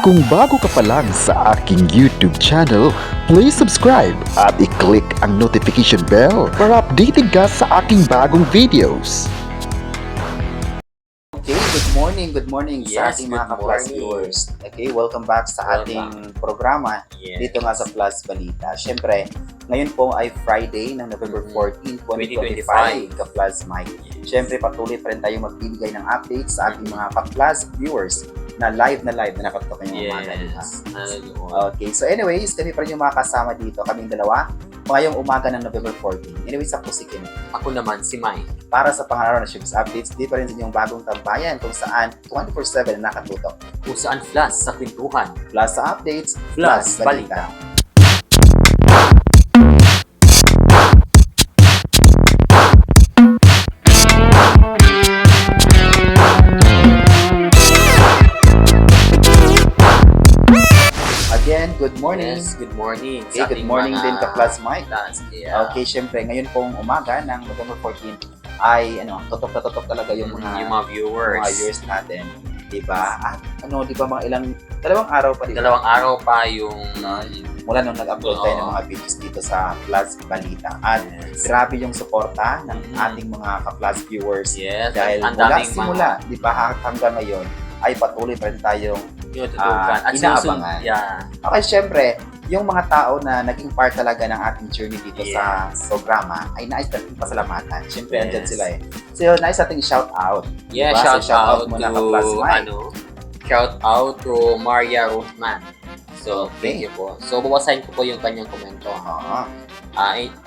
Kung bago ka pa lang sa aking YouTube channel, please subscribe at i-click ang notification bell para updated ka sa aking bagong videos. Okay, good morning sa ating mga ka-Plus viewers. Okay, welcome back sa ating programa dito nga sa Plus Balita. Siyempre, ngayon po ay Friday ng November 14, 2025, ka-Plus Mike. Siyempre, patuloy pa rin tayo magbibigay ng updates sa ating mga ka-Plus viewers na live na nakatutok ngayong umaga. Okay, so anyways, kami pa rin yung mga kasama dito, kaming dalawa, ngayong umaga ng November 14. Anyways, ako si Kim. Ako naman, si Mai. Para sa pangaraw na Ship's Updates, di pa rin din yung bagong tambayan kung saan 24/7 na nakatutok. Kung saan flash sa kwentuhan. Plus sa updates, Plus balita. Again, good morning. Yes, good morning. Okay, good morning din ka Plus Mike. Okay, Okay. syempre, ngayon pong umaga ng November 14 ay tutok na tutok talaga yung Yung mga mga viewers. viewers natin. Diba? At di ba mga dalawang araw pa diba? Dalawang araw pa yung Mula nung nag-upload tayo ng mga videos dito sa Plus Balita. At grabe yung suporta ng ating mga ka-Plus viewers. yes, Dahil ang mula daming simula, di ba, hanggang ngayon, ay patuloy pa rin tayong tinututukan. At inaabangan. Yeah. Okay, syempre, yung mga tao na naging part talaga ng ating journey dito sa Yes. programa ay nais natin pasalamatan. Syempre, Yes. andyan sila eh. So, nais natin shout out. Yeah, Diba? So, shout out muna to ka-Plus Mike. shout out to Maria Rothman. So, thank Okay. you po. So, babasahin ko po yung kanyang komento. Oo.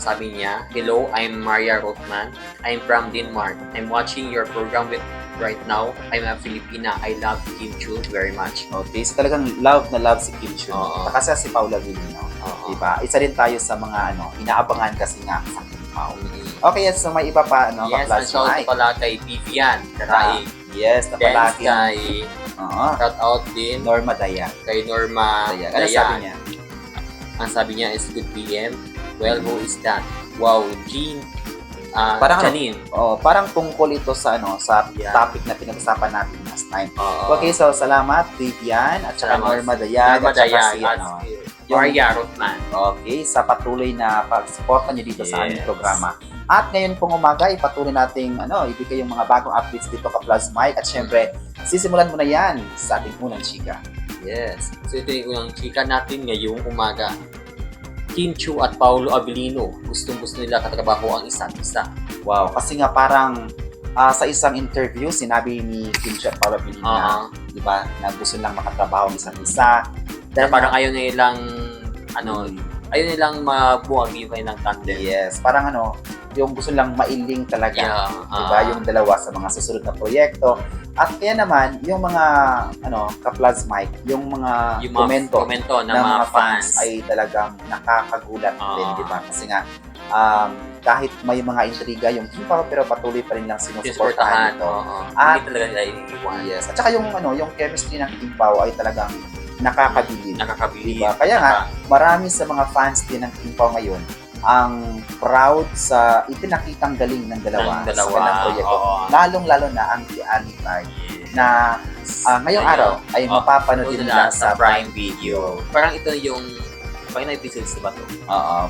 Sabi niya, "Hello, I'm Maria Rothman. I'm from Denmark. I'm watching your program right now. I'm a Filipina. I love Kim Chu very much." Okay, so talagang love na love si Kim Chun. Oo. Kasi si Paula Vilino. Oo. Diba? Isa din tayo sa mga inaabangan kasi nga sa Kim Pao. Mm. Okay, yes, so may iba pa, Yes, ang ka-Plus shout out Mike. pala kay Vivian Karai. Yes, na Then palagi. kay Oo. shout out din Norma Dayan. kay Norma Dayan. Ano sabi niya? Ang sabi niya is good PM. Well, who is that? Wow, Jean Parang Janine. Parang tungkol ito sa sa Yeah. topic na pinag-usapan natin last time. Oo. Okay, so salamat Vivian at saka Salamat. Norma Dayan Norma at saka Dayan si at Maria Rothman. Okay, sa patuloy na pag-suporta niyo dito sa aming Yes. programa. At ngayon pong umaga, ipatuloy nating ibigay yung mga bagong updates dito ka Plus Mike at syempre, sisimulan mo na yan sa ating unang chika. Yes. So ito yung unang chika natin ngayong umaga. Kim Chu at Paulo Abilino, gustong-gusto nila katrabaho ang isa't isa. Wow, kasi nga parang sa isang interview, sinabi ni Kim Chu at Paula Pilina na, di ba, na gusto lang makatrabaho ng isa't isa. Na parang ayaw nilang ayaw nilang mabuwag yung kanilang tandem. Yes, parang yung gusto lang mailing talaga. Yeah. Diba? Yung dalawa sa mga susunod na proyekto. At kaya naman, yung mga, ka-Plus Mike, yung mga komento ng ng mga fans ay talagang nakakagulat din, di ba? Kasi nga, kahit may mga intriga yung Kim Pao, pero patuloy pa rin lang sinusuportahan ito. Hindi talaga nila iniiwan. Yes. At saka yung chemistry ng Kim Pao ay talagang nakakabilib. Nakakabilib. Diba? Kaya nga, marami sa mga fans din ng Kim Pao ngayon ang proud sa ipinakitang galing ng dalawa sa kanilang proyekto. Lalong-lalo na ang si Alipay na ngayong araw ay mapapanood din nila sa Prime Video. Parang ito yung final episodes na ba ito?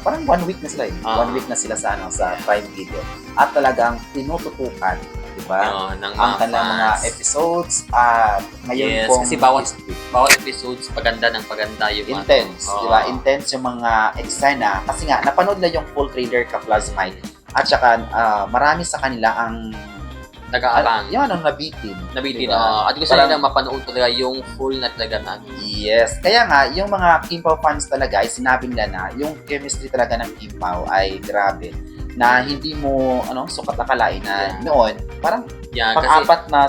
Parang 1 week na sila 1 week na sila sa Prime Video. At talagang tinututukan, di ba? Ang kanilang mga episodes at ngayon pong kasi bawat episodes paganda ng paganda yung intense, di ba? Intense yung mga eksena kasi nga napanood na yung full trailer ka Plus Mike at saka marami sa kanila ang nag-aabang. Yung nabitin. At gusto nila mapanood talaga yung full na talaga na. Yes. Kaya nga, yung mga Kim Pao fans talaga ay sinabi nila na yung chemistry talaga ng Kim Pao ay grabe. Na hindi mo sukat akalain na noon, parang pang-apat na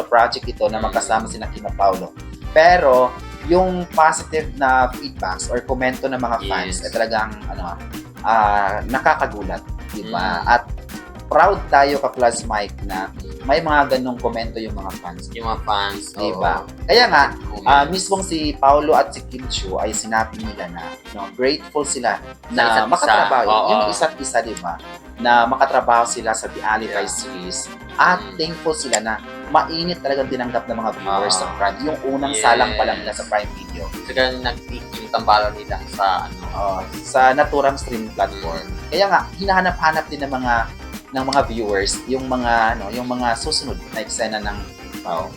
project ito na magkasama sina Kim at Paulo. Pero yung positive na feedbacks or komento ng mga fans ay talagang nakakagulat, di ba? At proud tayo ka Plus Mike na may mga ganong komento yung mga fans. Yung mga fans, di ba? Kaya nga, mismong si Paulo at si Kim Chu ay sinabi nila na grateful sila na makatrabaho. Yung isa't isa, di ba? Na makatrabaho sila sa The Alibay series at thankful sila na mainit talagang tinanggap ng mga viewers sa Prime. Yung unang Yes. salang pa lang nila sa Prime Video. Saka nag-peak yung tambalan nila sa ano. Sa naturang streaming platform. Kaya nga, hinahanap-hanap din ng mga viewers yung mga susunod na eksena ng Kimpaw.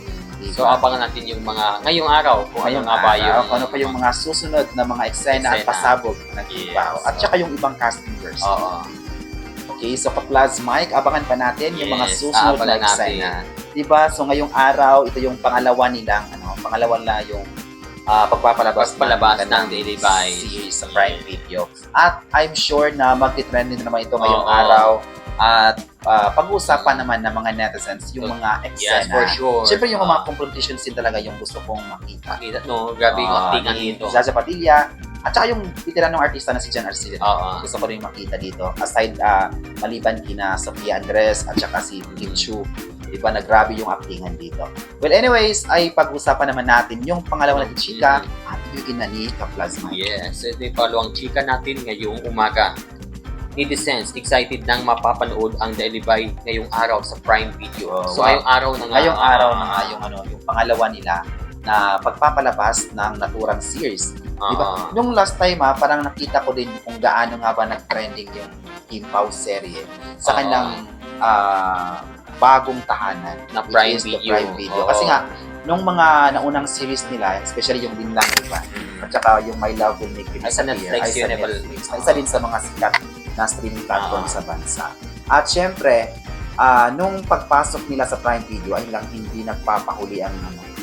So abangan natin yung mga ngayong araw kung ano nga ba yung ano pa yung mga susunod na mga eksena at pasabog ng Kimpaw. Yes. At saka yung ibang cast members. Oo. Okay, so ka-Plus Mike, abangan pa natin yung mga Yes, susunod na abangan natin. eksena. Diba? So ngayong araw, ito yung pangalawa na yung pagpapalabas ng Daily Buy series sa Prime Video. At I'm sure na magti-trending na naman ito ngayong Oo. araw. At pag-uusapan naman ng mga netizens yung mga Yes, eksena. for sure. Siyempre yung mga confrontations din talaga yung gusto kong makita. Makita, no? Grabe yung actingan Ni dito. Jaja Padilla. At saka yung veteranong artista na si Jan Arcila. Oo. Gusto ko rin makita dito. Aside, maliban kina Sofia Andres at saka si Kim Chu. Diba, nagrabe yung actingan dito. Well, anyways, ay pag-usapan naman natin yung pangalawa na chika at bigyan na ni Ka-Plasma. Yes, ito yung palawang chika natin ngayong umaga. Netizens, excited nang mapapanood ang Daily Buy ngayong araw sa Prime Video. Oh, So wow. ngayong araw na nga. Ngayong araw na nga yung pangalawa nila na pagpapalabas ng naturang series. Diba? Nung last time parang nakita ko din kung gaano nga ba nag-trending yung Kimpaw serye sa kanilang bagong tahanan Na which Prime is the Video. Prime Video. Oo. Kasi nga, nung mga naunang series nila, especially yung Din Lang Iba, at saka yung My Love Will Make You Ay, sa Disappear, Netflix ay sa yun, eh, Netflix. Isa din sa mga sikat na streaming platform sa bansa. At syempre, nung pagpasok nila sa Prime Video ay lang hindi nagpapahuli ang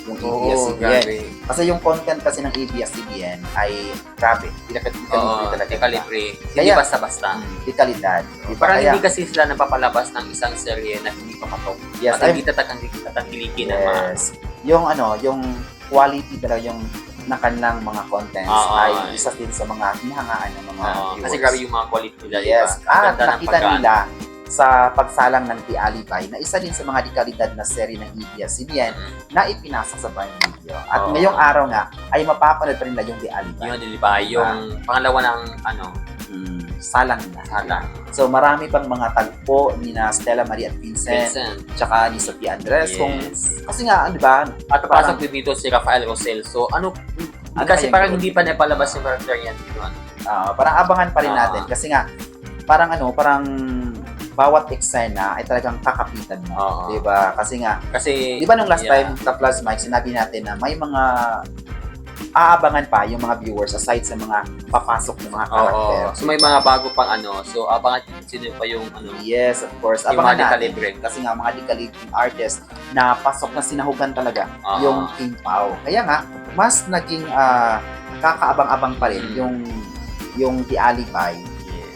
yung ABS-CBN. Kasi yung content kasi ng ABS-CBN ay grabe. Di-kalibre talaga. Di-kalibre. Hindi Kaya- basta-basta. Di kalidad. Parang Kaya- hindi kasi sila napapalabas ng isang serye na hindi papatok. Yes, At hindi tatangkilikin ng mga yes. Yung quality talaga yung na kanilang mga contents Oo. ay isa din sa mga hinahangaan ng mga viewers. kasi grabe yung mga quality nila. Yes. Diba? Ang At ganda ng nakita pagkaan. nila sa pagsalang ng The Alibay na isa din sa mga dikalidad na serye ng ABS-CBN na ipinasa sa Prime Video. At Oo. ngayong araw nga ay mapapanood pa rin nila yung The Alibay. Yung Daily Buy, yung pangalawa ng Salang na. Sala. So marami pang mga tagpo ni na Stella Marie at Vincent, Vincent. tsaka ni Sofia Andres. Yes. Kasi nga, di ba? At papasok din dito si Rafael Rosel. So kasi kayang parang yun? hindi pa napalabas yung character niya dito. Parang abangan pa rin Ah. natin. Kasi nga, parang bawat eksena ay talagang kakapitan mo. Oo. Di ba? Kasi nga, Kasi di ba nung last yeah. time sa Plus Mike, sinabi natin na may mga aabangan pa yung mga viewers aside sa mga papasok ng mga karakter. Oo. So may mga bago pang So abangan sino pa yung Yes, of course. yung Abangan mga natin. dekalibre. Kasi nga, mga decalibreng artist na pasok na sinahugan talaga Oo. yung Kimpaw. Kaya nga, mas naging kakaabang-abang pa rin yung The Alibay.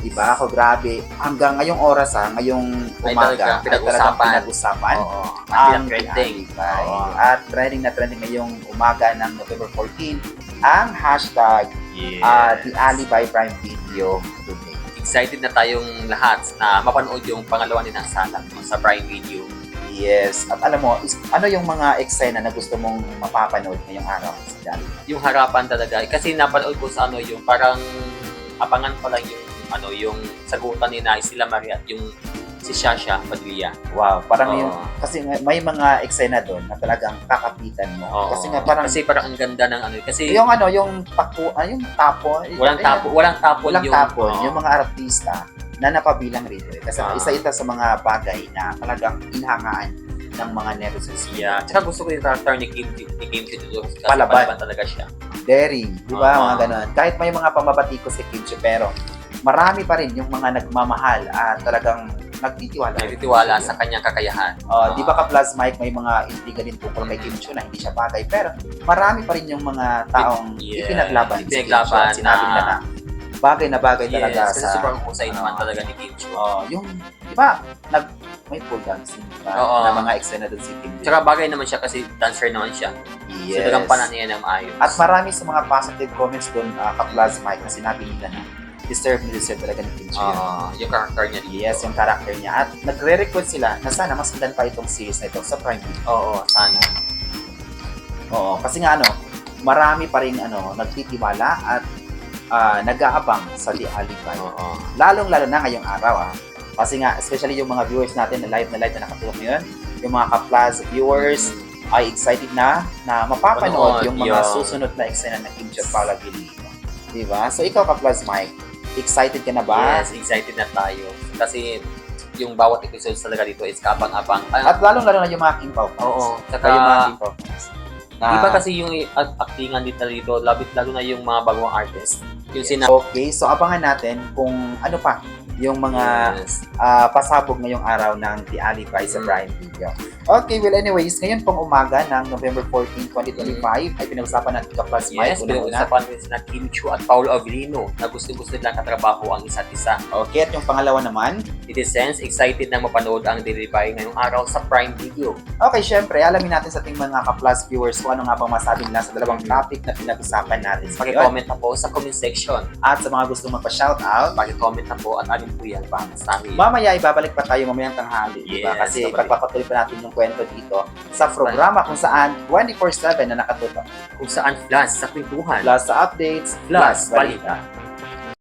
Diba? Ako grabe. Hanggang ngayong oras ngayong Ay, umaga, talagang talagang pinag-usapan Oo. ang Trending. The Alibay. Oo. At trending na trending ngayong umaga ng November 14 ang hashtag Yes. The Alibay Prime Video today. Excited na tayong lahat na mapanood yung pangalawa ni Nasalang sa Prime Video. Yes. At alam mo, ano yung mga eksena na gusto mong mapapanood ngayong araw sa The Alibay? Yung harapan talaga. Kasi napanood ko sa yung parang abangan pa lang yung sagutan ni Sila Maria at yung si Shasha Padilla. Wow, parang Oo. yung kasi may mga eksena doon na talagang kakapitan mo. Oo. Kasi nga parang Kasi parang ang ganda ng kasi yung yung tapo, yung tapo, walang tapon walang yung tapon, oo. yung mga artista na napabilang rito. Kasi isa ito sa mga bagay na talagang inhangaan ng mga netizens. Yeah. Tsaka gusto ko yung character ni Kim dito kasi Palaban. talaga siya. Daring, di ba? Oo. Mga ganun. Kahit may mga pamabatikos si Kimchi, pero marami pa rin yung mga nagmamahal at talagang nagtitiwala. Nagtitiwala sa kanyang kakayahan. Di ba ka-Plus Mike, may mga intriga din tungkol kay Kim Chiu na hindi siya bagay. Pero marami pa rin yung mga taong Yeah. ipinaglaban. si Kim Chiu Ipinaglaban at sinabi nila na bagay talaga kasi sa... sobrang husay naman talaga ni Kim Chiu. yung, di ba, may pole dancing Oo. na mga eksena doon si Kim Chiu. Tsaka bagay naman siya kasi dancer naman siya. So Yes. talagang panan niya ng maayos. At marami sa mga positive comments doon, ka-Plus Mike, na sinabi nila na deserve talaga ni Kim Chiu. yung character niya dito. Yes, yung character niya. At nagre-request sila na sana masundan pa itong series na ito sa Prime Video. Oo, sana. Oo, kasi nga marami pa rin nagtitiwala at nag-aabang sa The Alibay. Lalong-lalo na ngayong araw Kasi nga, especially yung mga viewers natin na live na nakatulog ngayon, yung mga ka-Plus viewers ay excited na mapapanood Panood, yung mga yeah. susunod na eksena ng Kim Chu at Paula Villarino. Diba? So ikaw ka-Plus Mike, excited ka na ba? Yes, excited na tayo. Kasi yung bawat episodes talaga dito is kaabang-abang. At lalong-lalo na yung mga Kim Pao. Oo. Saka, Yung mga Kim Pao. iba kasi yung actingan dito, lalo na yung mga bagong artist. Yung Okay, so abangan natin kung ano pa yung mga Yes. pasabog ngayong araw ng The Alibi sa Prime Video. Okay, well anyways, ngayon pong umaga ng November 14, 2025 ay pinag-usapan natin ka-Plus Mike. Yes, Una-una. pinag-usapan din sila Kim Chu at Paolo Avellino na gusto-gusto nilang katrabaho ang isa't isa. Okay, at yung pangalawa naman. In this sense, excited na mapanood ang Delibay ngayong araw sa Prime Video. Okay, syempre, alamin natin sa ating mga ka-Plus viewers kung ano nga bang masabi nila sa dalawang topic na pinag-usapan natin. Paki-comment na po sa comment section. At sa mga gustong magpa-shoutout, Paki-comment na po at alin po yan para sa amin. mamaya ibabalik pa tayo mamayang tanghali, di ba? Yes, Kasi babalik. pagpapatuloy pa natin yung kwento dito sa programa kung saan 24/7 na nakatutok. Kung saan flash sa kwentuhan. Plus sa updates, Plus plus balita. balita.